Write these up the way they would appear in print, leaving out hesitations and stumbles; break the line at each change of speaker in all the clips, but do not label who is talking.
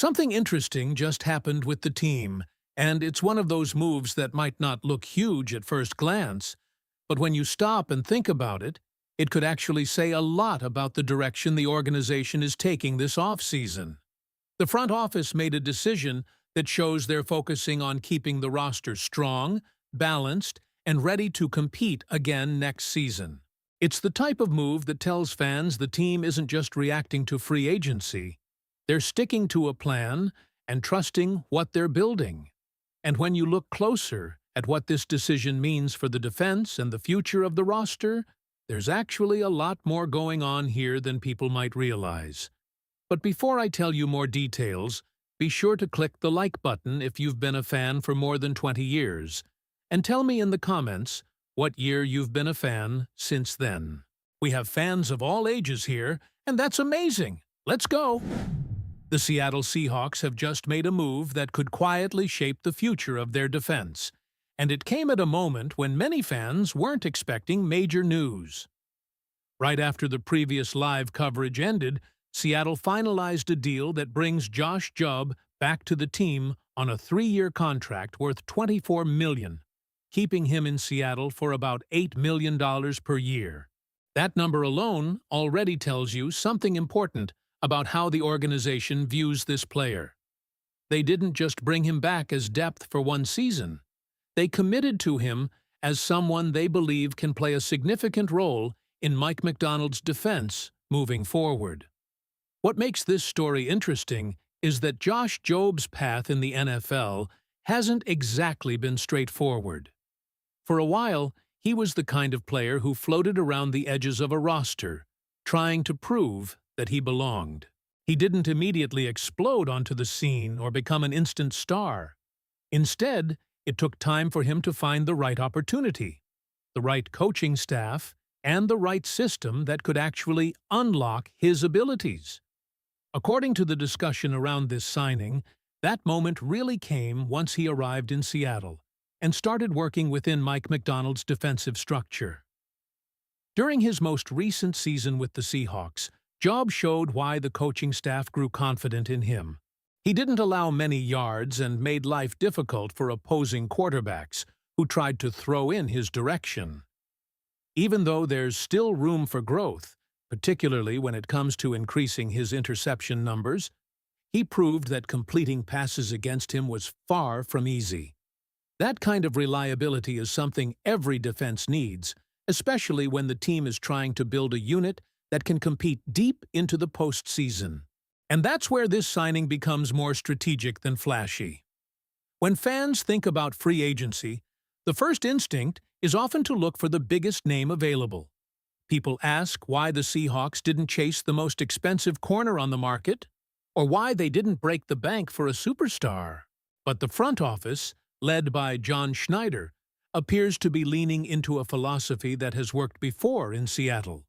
Something interesting just happened with the team, and it's one of those moves that might not look huge at first glance, but when you stop and think about it, it could actually say a lot about the direction the organization is taking this offseason. The front office made a decision that shows they're focusing on keeping the roster strong, balanced, and ready to compete again next season. It's the type of move that tells fans the team isn't just reacting to free agency. They're sticking to a plan and trusting what they're building. And when you look closer at what this decision means for the defense and the future of the roster, there's actually a lot more going on here than people might realize. But before I tell you more details, be sure to click the like button if you've been a fan for more than 20 years, and tell me in the comments what year you've been a fan since then. We have fans of all ages here, and that's amazing. Let's go! The Seattle Seahawks have just made a move that could quietly shape the future of their defense, and it came at a moment when many fans weren't expecting major news. Right after the previous live coverage ended, Seattle finalized a deal that brings Josh Jobe back to the team on a 3-year contract worth $24 million, keeping him in Seattle for about $8 million per year. That number alone already tells you something important about how the organization views this player. They didn't just bring him back as depth for one season. They committed to him as someone they believe can play a significant role in Mike Macdonald's defense moving forward. What makes this story interesting is that Josh Jobe's path in the NFL hasn't exactly been straightforward. For a while, he was the kind of player who floated around the edges of a roster, trying to prove that he belonged. He didn't immediately explode onto the scene or become an instant star. Instead, it took time for him to find the right opportunity, the right coaching staff, and the right system that could actually unlock his abilities. According to the discussion around this signing, that moment really came once he arrived in Seattle and started working within Mike Macdonald's defensive structure. During his most recent season with the Seahawks, Jobe showed why the coaching staff grew confident in him. He didn't allow many yards and made life difficult for opposing quarterbacks who tried to throw in his direction. Even though there's still room for growth, particularly when it comes to increasing his interception numbers, he proved that completing passes against him was far from easy. That kind of reliability is something every defense needs, especially when the team is trying to build a unit that can compete deep into the postseason. And that's where this signing becomes more strategic than flashy. When fans think about free agency, the first instinct is often to look for the biggest name available. People ask why the Seahawks didn't chase the most expensive corner on the market, or why they didn't break the bank for a superstar. But the front office, led by John Schneider, appears to be leaning into a philosophy that has worked before in Seattle.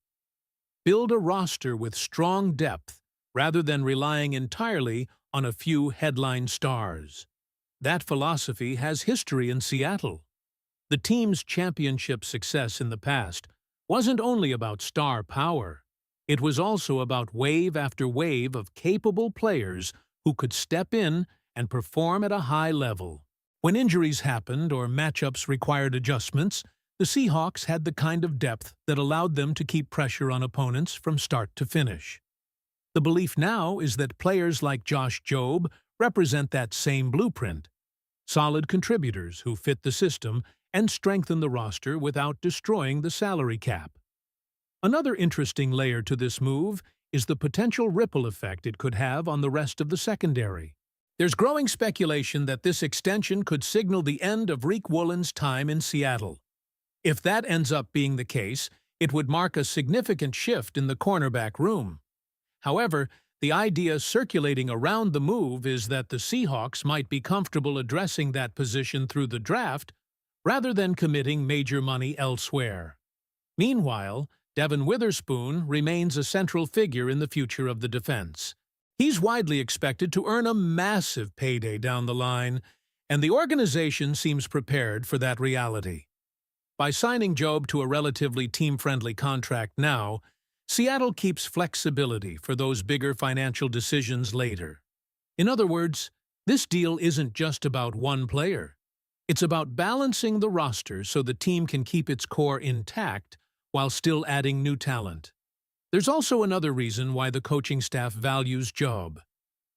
Build a roster with strong depth rather than relying entirely on a few headline stars. That philosophy has history in Seattle. The team's championship success in the past wasn't only about star power. It was also about wave after wave of capable players who could step in and perform at a high level. When injuries happened or matchups required adjustments, the Seahawks had the kind of depth that allowed them to keep pressure on opponents from start to finish. The belief now is that players like Josh Jobe represent that same blueprint, solid contributors who fit the system and strengthen the roster without destroying the salary cap. Another interesting layer to this move is the potential ripple effect it could have on the rest of the secondary. There's growing speculation that this extension could signal the end of Riq Woolen's time in Seattle. If that ends up being the case, it would mark a significant shift in the cornerback room. However, the idea circulating around the move is that the Seahawks might be comfortable addressing that position through the draft rather than committing major money elsewhere. Meanwhile, Devon Witherspoon remains a central figure in the future of the defense. He's widely expected to earn a massive payday down the line, and the organization seems prepared for that reality. By signing Jobe to a relatively team-friendly contract now, Seattle keeps flexibility for those bigger financial decisions later. In other words, this deal isn't just about one player. It's about balancing the roster so the team can keep its core intact while still adding new talent. There's also another reason why the coaching staff values Job.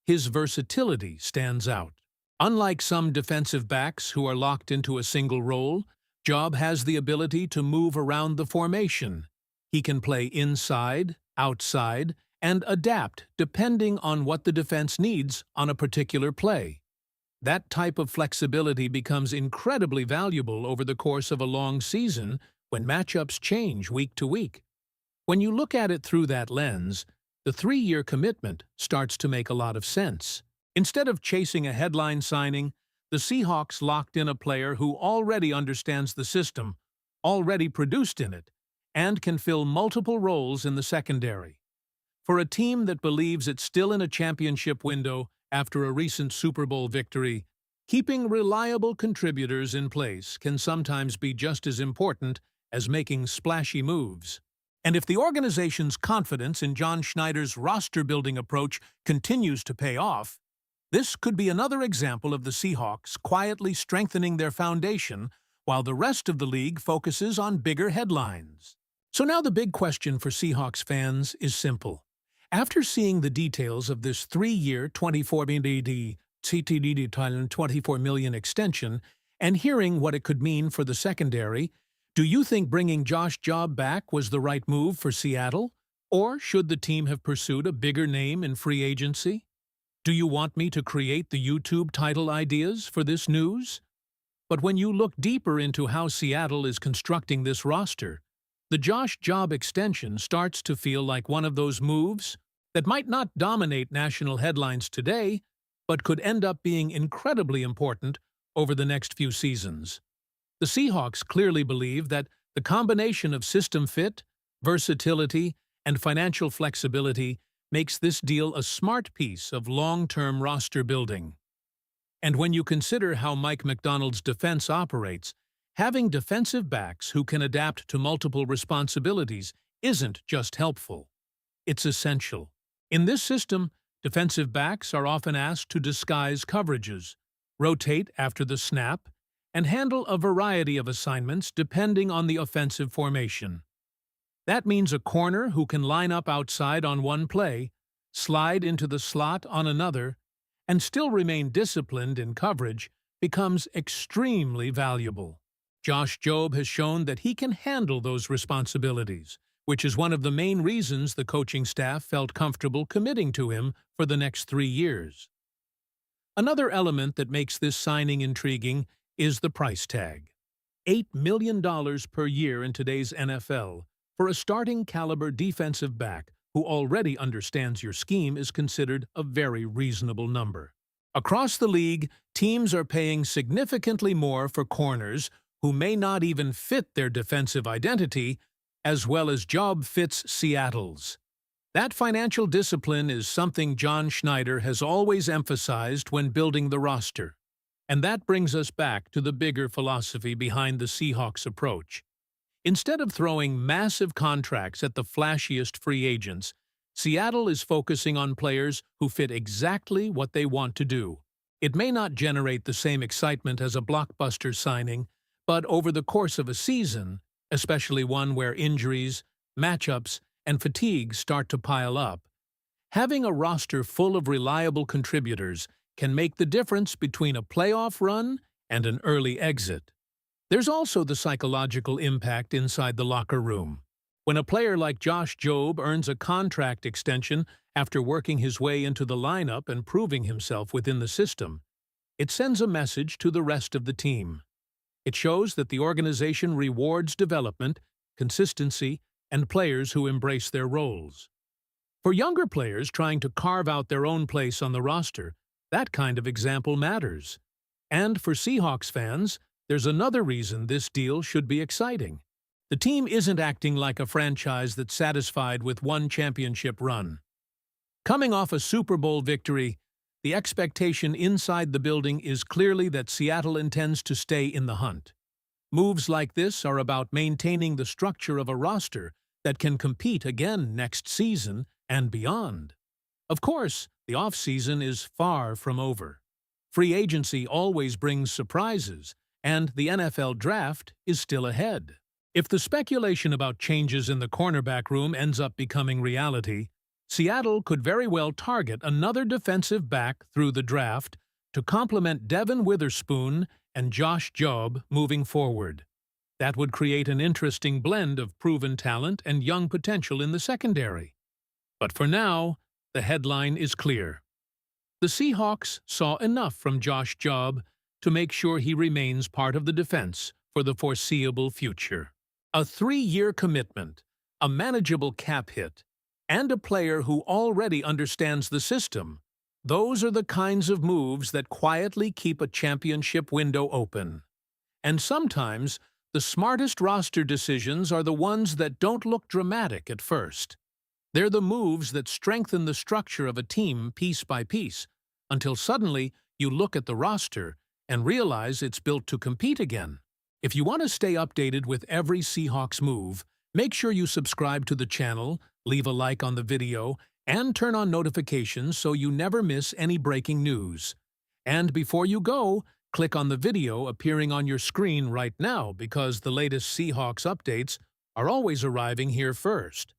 His versatility stands out. Unlike some defensive backs who are locked into a single role, Job has the ability to move around the formation. He can play inside, outside, and adapt depending on what the defense needs on a particular play. That type of flexibility becomes incredibly valuable over the course of a long season when matchups change week to week. When you look at it through that lens, the 3-year commitment starts to make a lot of sense. Instead of chasing a headline signing, the Seahawks locked in a player who already understands the system, already produced in it, and can fill multiple roles in the secondary. For a team that believes it's still in a championship window after a recent Super Bowl victory, keeping reliable contributors in place can sometimes be just as important as making splashy moves. And if the organization's confidence in John Schneider's roster-building approach continues to pay off, this could be another example of the Seahawks quietly strengthening their foundation while the rest of the league focuses on bigger headlines. So now the big question for Seahawks fans is simple. After seeing the details of this 3-year $24 million extension and hearing what it could mean for the secondary, do you think bringing Josh Job back was the right move for Seattle? Or should the team have pursued a bigger name in free agency? Do you want me to create the YouTube title ideas for this news? But when you look deeper into how Seattle is constructing this roster, the Josh Job extension starts to feel like one of those moves that might not dominate national headlines today, but could end up being incredibly important over the next few seasons. The Seahawks clearly believe that the combination of system fit, versatility, and financial flexibility makes this deal a smart piece of long-term roster building. And when you consider how Mike Macdonald's defense operates, having defensive backs who can adapt to multiple responsibilities isn't just helpful. It's essential. In this system, defensive backs are often asked to disguise coverages, rotate after the snap, and handle a variety of assignments depending on the offensive formation. That means a corner who can line up outside on one play, slide into the slot on another, and still remain disciplined in coverage becomes extremely valuable. Josh Job has shown that he can handle those responsibilities, which is one of the main reasons the coaching staff felt comfortable committing to him for the next 3 years. Another element that makes this signing intriguing is the price tag. $8 million per year in today's NFL for a starting caliber defensive back who already understands your scheme is considered a very reasonable number. Across the league, teams are paying significantly more for corners who may not even fit their defensive identity, as well as Job fits Seattle's. That financial discipline is something John Schneider has always emphasized when building the roster. And that brings us back to the bigger philosophy behind the Seahawks' approach. Instead of throwing massive contracts at the flashiest free agents, Seattle is focusing on players who fit exactly what they want to do. It may not generate the same excitement as a blockbuster signing, but over the course of a season, especially one where injuries, matchups, and fatigue start to pile up, having a roster full of reliable contributors can make the difference between a playoff run and an early exit. There's also the psychological impact inside the locker room. When a player like Josh Job earns a contract extension after working his way into the lineup and proving himself within the system, it sends a message to the rest of the team. It shows that the organization rewards development, consistency, and players who embrace their roles. For younger players trying to carve out their own place on the roster, that kind of example matters. And for Seahawks fans, there's another reason this deal should be exciting. The team isn't acting like a franchise that's satisfied with one championship run. Coming off a Super Bowl victory, the expectation inside the building is clearly that Seattle intends to stay in the hunt. Moves like this are about maintaining the structure of a roster that can compete again next season and beyond. Of course, the off-season is far from over. Free agency always brings surprises, and the NFL draft is still ahead. If the speculation about changes in the cornerback room ends up becoming reality, Seattle could very well target another defensive back through the draft to complement Devin Witherspoon and Josh Jobe moving forward. That would create an interesting blend of proven talent and young potential in the secondary. But for now, the headline is clear. The Seahawks saw enough from Josh Jobe to make sure he remains part of the defense for the foreseeable future. A 3-year commitment, a manageable cap hit, and a player who already understands the system. Those are the kinds of moves that quietly keep a championship window open. And sometimes, the smartest roster decisions are the ones that don't look dramatic at first. They're the moves that strengthen the structure of a team piece by piece, until suddenly you look at the roster and realize it's built to compete again. If you want to stay updated with every Seahawks move, make sure you subscribe to the channel, leave a like on the video, and turn on notifications so you never miss any breaking news. And before you go, click on the video appearing on your screen right now because the latest Seahawks updates are always arriving here first.